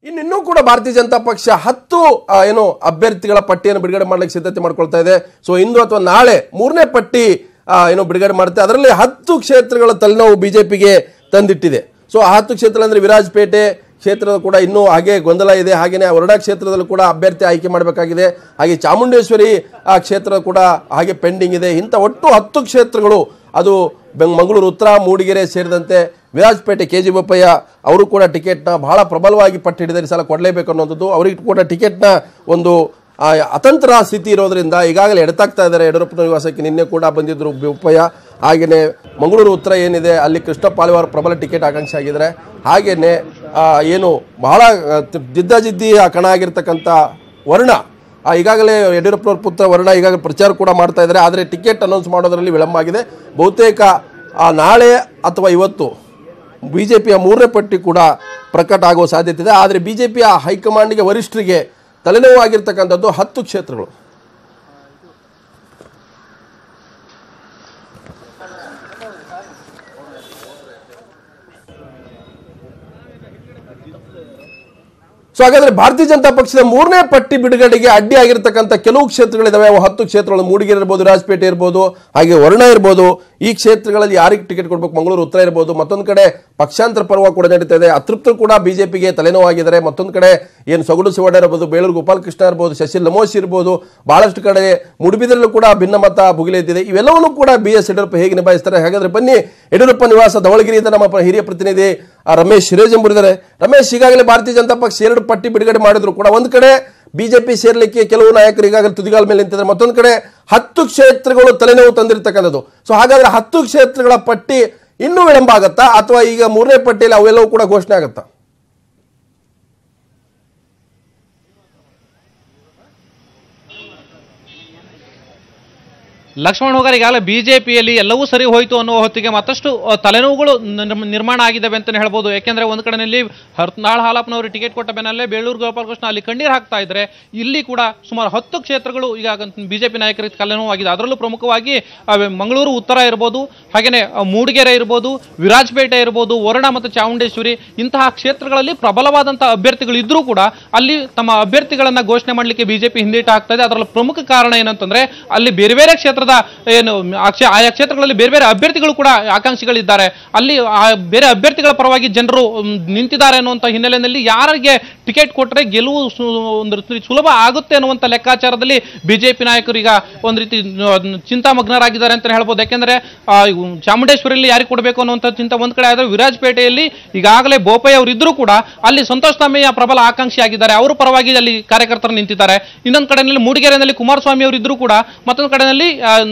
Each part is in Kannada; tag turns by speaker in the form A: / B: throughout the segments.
A: ಇನ್ನೂ ಕೂಡ ಭಾರತೀಯ ಜನತಾ ಪಕ್ಷ 10 ಏನು ಅಭ್ಯರ್ಥಿಗಳ ಪಟ್ಟಿಯನ್ನು ಬಿಡುಗಡೆ ಮಾಡಲಿಕ್ಕೆ ಸಿದ್ಧತೆ ಮಾಡ್ಕೊಳ್ತಾ ಇದೆ. ಸೊ ಇಂದು ಅಥವಾ ನಾಳೆ 3ನೇ ಪಟ್ಟಿ ಏನು ಬಿಡುಗಡೆ ಮಾಡುತ್ತೆ. ಅದರಲ್ಲಿ 10 ಕ್ಷೇತ್ರಗಳ ತಲೆನೋವು ಬಿಜೆಪಿಗೆ ತಂದಿಟ್ಟಿದೆ. ಸೊ ಆ 10 ಕ್ಷೇತ್ರ ಅಂದ್ರೆ ವಿರಾಜಪೇಟೆ ಕ್ಷೇತ್ರದ ಕೂಡ ಇನ್ನೂ ಹಾಗೆ ಗೊಂದಲ ಇದೆ. ಹಾಗೆಯೇ ವರಡಾ ಕ್ಷೇತ್ರದಲ್ಲೂ ಕೂಡ ಅಭ್ಯರ್ಥಿ ಆಯ್ಕೆ ಮಾಡಬೇಕಾಗಿದೆ. ಹಾಗೆ ಚಾಮುಂಡೇಶ್ವರಿ ಕ್ಷೇತ್ರ ಕೂಡ ಹಾಗೆ ಪೆಂಡಿಂಗ್ ಇದೆ. ಇಂಥ ಒಟ್ಟು 10 ಕ್ಷೇತ್ರಗಳು ಅದು ಮಂಗಳೂರು ಉತ್ತರ, ಮೂಡಿಗೆರೆ ಸೇರಿದಂತೆ ವಿರಾಜಪೇಟೆ ಕೆಜಿ ಬೋಪಯ್ಯ ಅವರು ಕೂಡ ಟಿಕೆಟ್ನ ಬಹಳ ಪ್ರಬಲವಾಗಿ ಪಟ್ಟು ಹಿಡಿದರೆ ಸಲ ಕೊಡಲೇಬೇಕು ಅನ್ನೋದು. ಅವರಿಗೆ ಕೂಡ ಟಿಕೆಟ್ನ ಒಂದು ಅತಂತ್ರ ಸ್ಥಿತಿ ಇರೋದ್ರಿಂದ ಈಗಾಗಲೇ ಎಡತಾಗ್ತಾ ಇದ್ದಾರೆ. ಯಡಿಯೂರಪ್ಪನ ನಿವಾಸಕ್ಕೆ ನಿನ್ನೆ ಕೂಡ ಬಂದಿದ್ದರು ಬೋಪಯ್ಯ. ಹಾಗೆಯೇ ಮಂಗಳೂರು ಉತ್ತರ ಏನಿದೆ ಅಲ್ಲಿ ಕೃಷ್ಣ ಪಾಲಿವಾರ್ ಪ್ರಬಲ ಟಿಕೆಟ್ ಆಕಾಂಕ್ಷಿ ಆಗಿದ್ದಾರೆ. ಹಾಗೆಯೇ ಏನು ಬಹಳ ಜಿದ್ದಾಜಿದ್ದಿ ಕಣ ಆಗಿರ್ತಕ್ಕಂಥ ವರ್ಣ ಈಗಾಗಲೇ ಯಡಿಯೂರಪ್ಪನವ್ರ ಪುತ್ರ ವರ್ಣ ಈಗಾಗಲೇ ಪ್ರಚಾರ ಕೂಡ ಮಾಡ್ತಾ ಇದ್ದಾರೆ. ಆದರೆ ಟಿಕೆಟ್ ಅನೌನ್ಸ್ ಮಾಡೋದರಲ್ಲಿ ವಿಳಂಬ ಆಗಿದೆ. ಬಹುತೇಕ ನಾಳೆ ಅಥವಾ ಇವತ್ತು ಬಿಜೆಪಿಯ 3ನೇ ಪಟ್ಟಿ ಕೂಡ ಪ್ರಕಟ ಆಗುವ ಸಾಧ್ಯತೆ ಇದೆ. ಆದರೆ ಬಿಜೆಪಿಯ ಹೈಕಮಾಂಡ್ಗೆ ವರಿಷ್ಠರಿಗೆ ತಲೆನೋವು ಆಗಿರ್ತಕ್ಕಂಥದ್ದು 10 ಕ್ಷೇತ್ರಗಳು. ಸೊ ಹಾಗಾದ್ರೆ ಭಾರತೀಯ ಜನತಾ ಪಕ್ಷದ 3ನೇ ಪಟ್ಟಿ ಬಿಡುಗಡೆಗೆ ಅಡ್ಡಿ ಆಗಿರ್ತಕ್ಕಂಥ ಕೆಲವು ಕ್ಷೇತ್ರಗಳಿದಾವೆ. ಅವು 10 ಕ್ಷೇತ್ರಗಳು ಮೂಡಿಗೆರೆ ಇರ್ಬೋದು, ರಾಜಪೇಟೆ ಇರ್ಬೋದು, ಹಾಗೆ ವರ್ಣ ಇರ್ಬೋದು. ಈ ಕ್ಷೇತ್ರಗಳಲ್ಲಿ ಯಾರಿಗೆ ಟಿಕೆಟ್ ಕೊಡಬೇಕು, ಮಂಗಳೂರು ಉತ್ತರ ಇರ್ಬೋದು. ಮತ್ತೊಂದು ಕಡೆ ಪಕ್ಷಾಂತರ ಪರ್ವ ಕೂಡ ನಡೀತಾ ಇದೆ. ಅತೃಪ್ತರು ಕೂಡ ಬಿಜೆಪಿಗೆ ತಲೆನೋವಾಗಿದ್ದಾರೆ. ಮತ್ತೊಂದು ಕಡೆ ಏನು ಸೊಗಡು ಶಿವಣ್ಣ ಇರ್ಬೋದು, ಬೇಳೂರು ಗೋಪಾಲಕೃಷ್ಣ ಇರ್ಬೋದು, ಶಶಿ ಲಮೋಶಿ ಇರ್ಬೋದು, ಬಹಳಷ್ಟು ಕಡೆ ಮುಡುಬಿದ್ರಲ್ಲೂ ಕೂಡ ಭಿನ್ನಮತ ಭುಗಿಲೆದ್ದಿದೆ. ಇವೆಲ್ಲವನ್ನೂ ಕೂಡ BS ಯಡಿಯೂರಪ್ಪ ಹೇಗೆ ನಿಭಾಯಿಸ್ತಾರೆ? ಹಾಗಾದ್ರೆ ಬನ್ನಿ, ಯಡಿಯೂರಪ್ಪ ನಿವಾಸ ಧವಳಗಿರಿಯಿಂದ ನಮ್ಮ ಹಿರಿಯ ಪ್ರತಿನಿಧಿ ರಮೇಶ್ ಶಿರೇಜ್ ಎಂಬುದಿದ್ದಾರೆ. ರಮೇಶ್, ಈಗಾಗಲೇ ಭಾರತೀಯ ಜನತಾ ಪಕ್ಷ 2 ಪಟ್ಟಿ ಬಿಡುಗಡೆ ಮಾಡಿದ್ರು ಕೂಡ ಒಂದು ಕಡೆ ಬಿಜೆಪಿ ಸೇರ್ಲಿಕ್ಕೆ ಕೆಲವು ನಾಯಕರು ಈಗಾಗಲೇ ತುದಿಗಾಲ ಮೇಲೆ ನಿಂತಿದ್ದಾರೆ. ಮತ್ತೊಂದು ಕಡೆ 10 ಕ್ಷೇತ್ರಗಳು ತಲೆನೋವು ತಂದಿರತಕ್ಕಂಥದ್ದು. ಸೊ ಹಾಗಾದ್ರೆ 10 ಕ್ಷೇತ್ರಗಳ ಪಟ್ಟಿ ಇನ್ನೂ ವಿಳಂಬ ಆಗತ್ತಾ ಅಥವಾ ಈಗ 3ನೇ ಪಟ್ಟಿಯಲ್ಲಿ ಅವೆಲ್ಲವೂ ಕೂಡ ಘೋಷಣೆ ಆಗತ್ತಾ?
B: ಲಕ್ಷ್ಮಣ್ ಹೋಗರ್, ಈಗಾಗಲೇ ಬಿಜೆಪಿಯಲ್ಲಿ ಎಲ್ಲವೂ ಸರಿ ಹೋಯಿತು ಅನ್ನುವ ಹೊತ್ತಿಗೆ ಮತ್ತಷ್ಟು ತಲೆನೋವುಗಳು ನಿರ್ಮಾಣ ಆಗಿದ್ದಾವೆ ಅಂತಲೇ ಹೇಳ್ಬೋದು. ಯಾಕೆಂದ್ರೆ ಒಂದು ಕಡೆಯಲ್ಲಿ ಹರ್ನಾಳ್ ಹಾಲಪ್ಪನವರು ಟಿಕೆಟ್ ಕೊಟ್ಟ ಬೆನ್ನಲ್ಲೇ ಬೇಳೂರು ಗೋಪಾಲಕೃಷ್ಣ ಅಲ್ಲಿ ಕಣ್ಣೀರು ಹಾಕ್ತಾ ಇದ್ದಾರೆ. ಇಲ್ಲಿ ಕೂಡ ಸುಮಾರು 10 ಕ್ಷೇತ್ರಗಳು ಈಗ ಬಿಜೆಪಿ ನಾಯಕರಿಗೆ ತಲೆನೋವಾಗಿದೆ. ಅದರಲ್ಲೂ ಪ್ರಮುಖವಾಗಿ ಮಂಗಳೂರು ಉತ್ತರ ಇರ್ಬೋದು, ಹಾಗೆಯೇ ಮೂಡಿಗೆರೆ ಇರ್ಬೋದು, ವಿರಾಜಪೇಟೆ ಇರ್ಬೋದು, ವರುಣ ಮತ್ತು ಚಾಮುಂಡೇಶ್ವರಿ ಇಂತಹ ಕ್ಷೇತ್ರಗಳಲ್ಲಿ ಪ್ರಬಲವಾದಂತಹ ಅಭ್ಯರ್ಥಿಗಳು ಇದ್ರೂ ಕೂಡ ಅಲ್ಲಿ ತಮ್ಮ ಅಭ್ಯರ್ಥಿಗಳನ್ನ ಘೋಷಣೆ ಮಾಡಲಿಕ್ಕೆ ಬಿಜೆಪಿ ಹಿಂದೇಟು ಹಾಕ್ತಾ ಇದೆ. ಅದರಲ್ಲಿ ಪ್ರಮುಖ ಕಾರಣ ಏನಂತಂದ್ರೆ ಅಲ್ಲಿ ಬೇರೆ ಬೇರೆ ಕ್ಷೇತ್ರದ ಏನು ಆಯಾ ಕ್ಷೇತ್ರಗಳಲ್ಲಿ ಬೇರೆ ಬೇರೆ ಅಭ್ಯರ್ಥಿಗಳು ಕೂಡ ಆಕಾಂಕ್ಷಿಗಳಿದ್ದಾರೆ. ಅಲ್ಲಿ ಬೇರೆ ಅಭ್ಯರ್ಥಿಗಳ ಪರವಾಗಿ ಜನರು ನಿಂತಿದ್ದಾರೆ ಅನ್ನುವಂಥ ಹಿನ್ನೆಲೆಯಲ್ಲಿ ಯಾರಿಗೆ ಟಿಕೆಟ್ ಕೊಟ್ಟರೆ ಗೆಲುವು ಒಂದು ಸುಲಭ ಆಗುತ್ತೆ ಅನ್ನುವಂಥ ಲೆಕ್ಕಾಚಾರದಲ್ಲಿ ಬಿಜೆಪಿ ನಾಯಕರು ಈಗ ಒಂದು ರೀತಿ ಚಿಂತಾಮಗ್ನರಾಗಿದ್ದಾರೆ ಅಂತ ಹೇಳ್ಬೋದು. ಯಾಕೆಂದ್ರೆ ಚಾಮುಂಡೇಶ್ವರಿಯಲ್ಲಿ ಯಾರಿಗೆ ಕೊಡಬೇಕು ಅನ್ನುವಂಥ ಚಿಂತೆ ಒಂದ್ ಕಡೆ ಆದ್ರೆ, ವಿರಾಜಪೇಟೆಯಲ್ಲಿ ಈಗಾಗಲೇ ಬೋಪಯ್ಯ ಅವರು ಇದ್ರೂ ಕೂಡ ಅಲ್ಲಿ ಸಂತೋಷ್ ಧಾಮಯ್ಯ ಪ್ರಬಲ ಆಕಾಂಕ್ಷಿ ಆಗಿದ್ದಾರೆ. ಅವರ ಪರವಾಗಿ ಅಲ್ಲಿ ಕಾರ್ಯಕರ್ತರು ನಿಂತಿದ್ದಾರೆ. ಇನ್ನೊಂದು ಕಡೆಯಲ್ಲಿ ಮೂಡಿಗೆರೆಯಲ್ಲಿ ಕುಮಾರಸ್ವಾಮಿ ಅವರು ಇದ್ರೂ ಕೂಡ ಮತ್ತೊಂದು ಕಡೆಯಲ್ಲಿ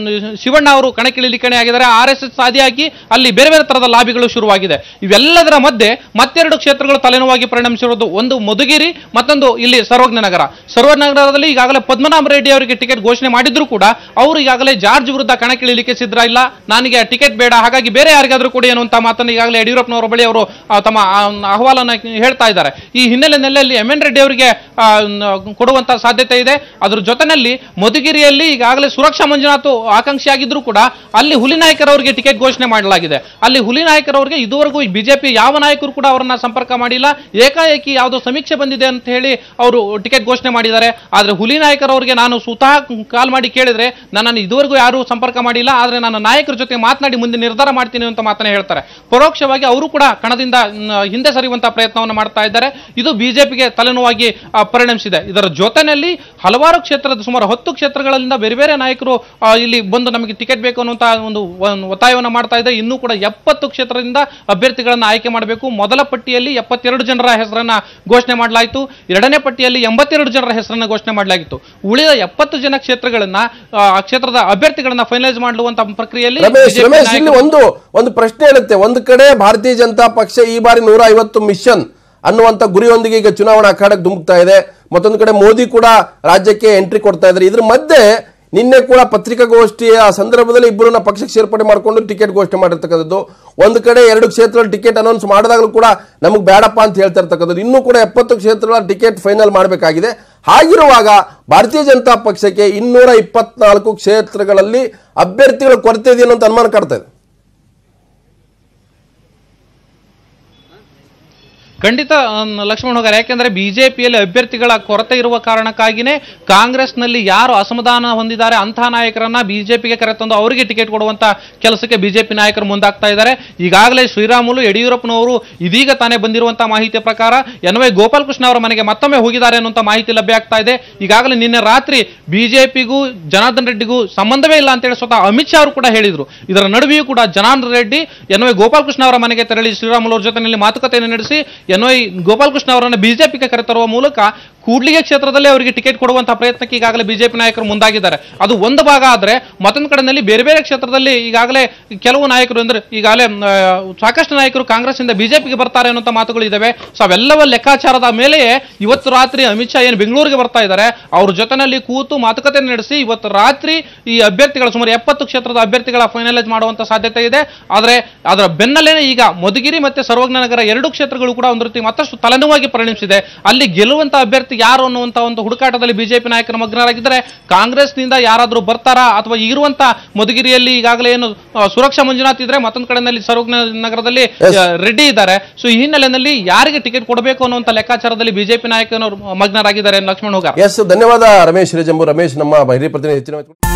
B: ಶಿವಣ್ಣ ಅವರು ಕಣಕ್ಕಿಳಿಲಿ ಕಣೆ ಆಗಿದ್ದಾರೆ. RSS ಆದಿಯಾಗಿ ಅಲ್ಲಿ ಬೇರೆ ಬೇರೆ ತರದ ಲಾಬಿಗಳು ಶುರುವಾಗಿದೆ. ಇವೆಲ್ಲದರ ಮಧ್ಯೆ ಮತ್ತೆರಡು ಕ್ಷೇತ್ರಗಳು ತಲೆನೋವಾಗಿ ಪರಿಣಮಿಸಿರುವುದು. ಒಂದು ಮಧುಗಿರಿ, ಮತ್ತೊಂದು ಇಲ್ಲಿ ಸರ್ವಜ್ಞ ನಗರ. ಸರ್ವಜ್ಞ ನಗರದಲ್ಲಿ ಈಗಾಗಲೇ ಪದ್ಮನಾಭ ರೆಡ್ಡಿ ಅವರಿಗೆ ಟಿಕೆಟ್ ಘೋಷಣೆ ಮಾಡಿದ್ರು ಕೂಡ ಅವರು ಈಗಾಗಲೇ ಜಾರ್ಜ್ ವಿರುದ್ಧ ಕಣಕ್ಕಿಳಿಲಿಕ್ಕೆ ಸಿದ್ಧ ಇಲ್ಲ. ನನಗೆ ಟಿಕೆಟ್ ಬೇಡ, ಹಾಗಾಗಿ ಬೇರೆ ಯಾರಿಗಾದ್ರೂ ಕೊಡಿ ಅನ್ನುವಂತ ಮಾತನ್ನು ಈಗಾಗಲೇ ಯಡಿಯೂರಪ್ಪನವರ ಬಳಿ ಅವರು ತಮ್ಮ ಅಹವಾಲನ್ನು ಹೇಳ್ತಾ ಇದ್ದಾರೆ. ಈ ಹಿನ್ನೆಲೆಯಲ್ಲಿ MN ರೆಡ್ಡಿ ಅವರಿಗೆ ಕೊಡುವಂತ ಸಾಧ್ಯತೆ ಇದೆ. ಅದ್ರ ಜೊತೆನಲ್ಲಿ ಮಧುಗಿರಿಯಲ್ಲಿ ಈಗಾಗಲೇ ಸುರಕ್ಷಾ ಮಂಜುನಾಥ್ ಆಕಾಂಕ್ಷಿ ಆಗಿದ್ರು ಕೂಡ ಅಲ್ಲಿ ಹುಲಿನಾಯಕರವರಿಗೆ ಟಿಕೆಟ್ ಘೋಷಣೆ ಮಾಡಲಾಗಿದೆ. ಅಲ್ಲಿ ಹುಲಿನಾಯಕರವರಿಗೆ ಇದುವರೆಗೂ ಬಿಜೆಪಿ ಯಾವ ನಾಯಕರು ಕೂಡ ಅವರನ್ನ ಸಂಪರ್ಕ ಮಾಡಿಲ್ಲ. ಏಕಾಏಕಿ ಯಾವುದೋ ಸಮೀಕ್ಷೆ ಬಂದಿದೆ ಅಂತ ಹೇಳಿ ಅವರು ಟಿಕೆಟ್ ಘೋಷಣೆ ಮಾಡಿದ್ದಾರೆ. ಆದ್ರೆ ಹುಲಿನಾಯಕರವರಿಗೆ ನಾನು ಸ್ವತಃ ಕಾಲ್ ಮಾಡಿ ಕೇಳಿದ್ರೆ ನನ್ನನ್ನು ಇದುವರೆಗೂ ಯಾರು ಸಂಪರ್ಕ ಮಾಡಿಲ್ಲ, ಆದ್ರೆ ನನ್ನ ನಾಯಕರ ಜೊತೆ ಮಾತನಾಡಿ ಮುಂದೆ ನಿರ್ಧಾರ ಮಾಡ್ತೀನಿ ಅಂತ ಮಾತನ್ನ ಹೇಳ್ತಾರೆ. ಪರೋಕ್ಷವಾಗಿ ಅವರು ಕೂಡ ಕಣದಿಂದ ಹಿಂದೆ ಸರಿಯುವಂತಹ ಪ್ರಯತ್ನವನ್ನು ಮಾಡ್ತಾ ಇದ್ದಾರೆ. ಇದು ಬಿಜೆಪಿಗೆ ತಲೆನೋವಾಗಿ ಪರಿಣಮಿಸಿದೆ. ಇದರ ಜೊತೆಯಲ್ಲಿ ಹಲವಾರು ಕ್ಷೇತ್ರದ ಸುಮಾರು 10 ಕ್ಷೇತ್ರಗಳಿಂದ ಬೇರೆ ಬೇರೆ ನಾಯಕರು ಇಲ್ಲಿ ಬಂದು ನಮಗೆ ಟಿಕೆಟ್ ಬೇಕು ಅನ್ನುವಂತ ಒಂದು ಒತ್ತಾಯವನ್ನು ಮಾಡ್ತಾ ಇದೆ. ಇನ್ನೂ ಕೂಡ 70 ಕ್ಷೇತ್ರದಿಂದ ಅಭ್ಯರ್ಥಿಗಳನ್ನ ಆಯ್ಕೆ ಮಾಡಬೇಕು. ಮೊದಲ ಪಟ್ಟಿಯಲ್ಲಿ 72 ಜನರ ಹೆಸರನ್ನ ಘೋಷಣೆ ಮಾಡಲಾಯಿತು. ಎರಡನೇ ಪಟ್ಟಿಯಲ್ಲಿ 82 ಜನರ ಹೆಸರನ್ನ ಘೋಷಣೆ ಮಾಡಲಾಗಿತ್ತು. ಉಳಿದ 70 ಜನ ಕ್ಷೇತ್ರಗಳನ್ನ ಆ ಕ್ಷೇತ್ರದ ಅಭ್ಯರ್ಥಿಗಳನ್ನ ಫೈನಲೈಸ್ ಮಾಡುವಂತ ಪ್ರಕ್ರಿಯೆಯಲ್ಲಿ
A: ಒಂದು ಪ್ರಶ್ನೆ ಇರುತ್ತೆ. ಒಂದು ಕಡೆ ಭಾರತೀಯ ಜನತಾ ಪಕ್ಷ ಈ ಬಾರಿ 150 ಮಿಷನ್ ಅನ್ನುವಂತ ಗುರಿಯೊಂದಿಗೆ ಈಗ ಚುನಾವಣಾ ಅಖಾಡಕ್ಕೆ ಧುಮುಕ್ತಾ ಇದೆ. ಮತ್ತೊಂದು ಕಡೆ ಮೋದಿ ಕೂಡ ರಾಜ್ಯಕ್ಕೆ ಎಂಟ್ರಿ ಕೊಡ್ತಾ ಇದ್ದಾರೆ. ಇದ್ರ ಮಧ್ಯೆ ನಿನ್ನೆ ಕೂಡ ಪತ್ರಿಕಾಗೋಷ್ಠಿಯ ಸಂದರ್ಭದಲ್ಲಿ ಇಬ್ಬರನ್ನ ಪಕ್ಷಕ್ಕೆ ಸೇರ್ಪಡೆ ಮಾಡಿಕೊಂಡು ಟಿಕೆಟ್ ಘೋಷಣೆ ಮಾಡಿರ್ತಕ್ಕಂಥದ್ದು. ಒಂದು ಕಡೆ 2 ಕ್ಷೇತ್ರಗಳ ಟಿಕೆಟ್ ಅನೌನ್ಸ್ ಮಾಡಿದಾಗಲೂ ಕೂಡ ನಮಗೆ ಬೇಡಪ್ಪ ಅಂತ ಹೇಳ್ತಾ ಇರ್ತಕ್ಕಂಥದ್ದು. ಇನ್ನೂ ಕೂಡ 70 ಕ್ಷೇತ್ರಗಳ ಟಿಕೆಟ್ ಫೈನಲ್ ಮಾಡಬೇಕಾಗಿದೆ. ಹಾಗಿರುವಾಗ ಭಾರತೀಯ ಜನತಾ ಪಕ್ಷಕ್ಕೆ 224 ಕ್ಷೇತ್ರಗಳಲ್ಲಿ ಅಭ್ಯರ್ಥಿಗಳ ಕೊರತೆ ಇದೆ ಅನ್ನೋ ಅನುಮಾನ ಕಾಡ್ತಾ ಇದೆ.
B: ಖಂಡಿತ ಲಕ್ಷ್ಮಣ್ ಹೋಗಾರ್, ಯಾಕೆಂದ್ರೆ ಬಿಜೆಪಿಯಲ್ಲಿ ಅಭ್ಯರ್ಥಿಗಳ ಕೊರತೆ ಇರುವ ಕಾರಣಕ್ಕಾಗಿನೇ ಕಾಂಗ್ರೆಸ್ನಲ್ಲಿ ಯಾರು ಅಸಮಾಧಾನ ಹೊಂದಿದ್ದಾರೆ ಅಂತಹ ನಾಯಕರನ್ನ ಬಿಜೆಪಿಗೆ ಕರೆತಂದು ಅವರಿಗೆ ಟಿಕೆಟ್ ಕೊಡುವಂತ ಕೆಲಸಕ್ಕೆ ಬಿಜೆಪಿ ನಾಯಕರು ಮುಂದಾಗ್ತಾ ಇದ್ದಾರೆ. ಈಗಾಗಲೇ ಶ್ರೀರಾಮುಲು ಯಡಿಯೂರಪ್ಪನವರು ಇದೀಗ ತಾನೇ ಬಂದಿರುವಂತಹ ಮಾಹಿತಿಯ ಪ್ರಕಾರ ಎನ್.ವೈ. ಗೋಪಾಲಕೃಷ್ಣ ಅವರ ಮನೆಗೆ ಮತ್ತೊಮ್ಮೆ ಹೋಗಿದ್ದಾರೆ ಅನ್ನುವಂತ ಮಾಹಿತಿ ಲಭ್ಯ ಆಗ್ತಾ ಇದೆ. ಈಗಾಗಲೇ ನಿನ್ನೆ ರಾತ್ರಿ ಬಿಜೆಪಿಗೂ ಜನಾರ್ದನ್ ರೆಡ್ಡಿಗೂ ಸಂಬಂಧವೇ ಇಲ್ಲ ಅಂತೇಳಿ ಸ್ವತಃ ಅಮಿತ್ ಶಾ ಅವರು ಕೂಡ ಹೇಳಿದ್ರು. ಇದರ ನಡುವೆಯೂ ಕೂಡ ಜನಾರ್ದನ್ ರೆಡ್ಡಿ ಎನ್.ವೈ. ಗೋಪಾಲಕೃಷ್ಣ ಅವರ ಮನೆಗೆ ತೆರಳಿ ಶ್ರೀರಾಮುಲು ಅವರ ಜೊತೆಯಲ್ಲಿ ಮಾತುಕತೆಯನ್ನು ನಡೆಸಿ ಎನ್.ವೈ. ಗೋಪಾಲಕೃಷ್ಣ ಅವರನ್ನು ಬಿಜೆಪಿಗೆ ಕರೆತರುವ ಮೂಲಕ ಕೂಡ್ಲಿಗೆ ಕ್ಷೇತ್ರದಲ್ಲಿ ಅವರಿಗೆ ಟಿಕೆಟ್ ಕೊಡುವಂತಹ ಪ್ರಯತ್ನಕ್ಕೆ ಈಗಾಗಲೇ ಬಿಜೆಪಿ ನಾಯಕರು ಮುಂದಾಗಿದ್ದಾರೆ. ಅದು ಒಂದು ಭಾಗ ಆದ್ರೆ ಮತ್ತೊಂದು ಕಡೆಯಲ್ಲಿ ಬೇರೆ ಬೇರೆ ಕ್ಷೇತ್ರದಲ್ಲಿ ಈಗಾಗಲೇ ಕೆಲವು ನಾಯಕರು ಅಂದ್ರೆ ಈಗಾಗಲೇ ಸಾಕಷ್ಟು ನಾಯಕರು ಕಾಂಗ್ರೆಸ್ ಇಂದ ಬಿಜೆಪಿಗೆ ಬರ್ತಾರೆ ಅನ್ನುವಂತ ಮಾತುಗಳು ಇದಾವೆ. ಸೊ ಅವೆಲ್ಲವ ಲೆಕ್ಕಾಚಾರದ ಮೇಲೆಯೇ ಇವತ್ತು ರಾತ್ರಿ ಅಮಿತ್ ಶಾ ಏನು ಬೆಂಗಳೂರಿಗೆ ಬರ್ತಾ ಇದ್ದಾರೆ, ಅವ್ರ ಜೊತೆನಲ್ಲಿ ಕೂತು ಮಾತುಕತೆ ನಡೆಸಿ ಇವತ್ತು ರಾತ್ರಿ ಈ ಅಭ್ಯರ್ಥಿಗಳ ಸುಮಾರು 70 ಕ್ಷೇತ್ರದ ಅಭ್ಯರ್ಥಿಗಳ ಫೈನಲೈಸ್ ಮಾಡುವಂತ ಸಾಧ್ಯತೆ ಇದೆ. ಆದ್ರೆ ಅದರ ಬೆನ್ನಲ್ಲೇನೆ ಈಗ ಮಧುಗಿರಿ ಮತ್ತೆ ಸರ್ವಜ್ಞ ನಗರ 2 ಕ್ಷೇತ್ರಗಳು ಕೂಡ ಒಂದು ರೀತಿ ಮತ್ತಷ್ಟು ತಲೆನೋವಾಗಿ ಪರಿಣಮಿಸಿದೆ. ಅಲ್ಲಿ ಗೆಲ್ಲುವಂತ ಅಭ್ಯರ್ಥಿ ಯಾರು ಅನ್ನುವಂತ ಒಂದು ಹುಡುಕಾಟದಲ್ಲಿ ಬಿಜೆಪಿ ನಾಯಕರು ಮಗ್ನರಾಗಿದ್ದಾರೆ. ಕಾಂಗ್ರೆಸ್ನಿಂದ ಯಾರಾದ್ರೂ ಬರ್ತಾರಾ ಅಥವಾ ಇರುವಂತ ಮಧುಗಿರಿಯಲ್ಲಿ ಈಗಾಗಲೇ ಏನು ಸುರಕ್ಷಾ ಮಂಜುನಾಥ್ ಇದ್ರೆ, ಮತ್ತೊಂದು ಕಡೆಯಲ್ಲಿ ಸರ್ವಜ್ಞ ನಗರದಲ್ಲಿ ರೆಡ್ಡಿ ಇದ್ದಾರೆ. ಸೊ ಈ ಹಿನ್ನೆಲೆಯಲ್ಲಿ ಯಾರಿಗೆ ಟಿಕೆಟ್ ಕೊಡಬೇಕು ಅನ್ನುವಂತ ಲೆಕ್ಕಾಚಾರದಲ್ಲಿ ಬಿಜೆಪಿ ನಾಯಕರು ಮಗ್ನರಾಗಿದ್ದಾರೆ. ಲಕ್ಷ್ಮಣ್ ಹೋಗಾರ್,
A: ಧನ್ಯವಾದ ರಮೇಶ್ ರೇಜಂಬು. ರಮೇಶ್ ನಮ್ಮ ಹಿರಿಯ ಪ್ರತಿನಿಧಿ.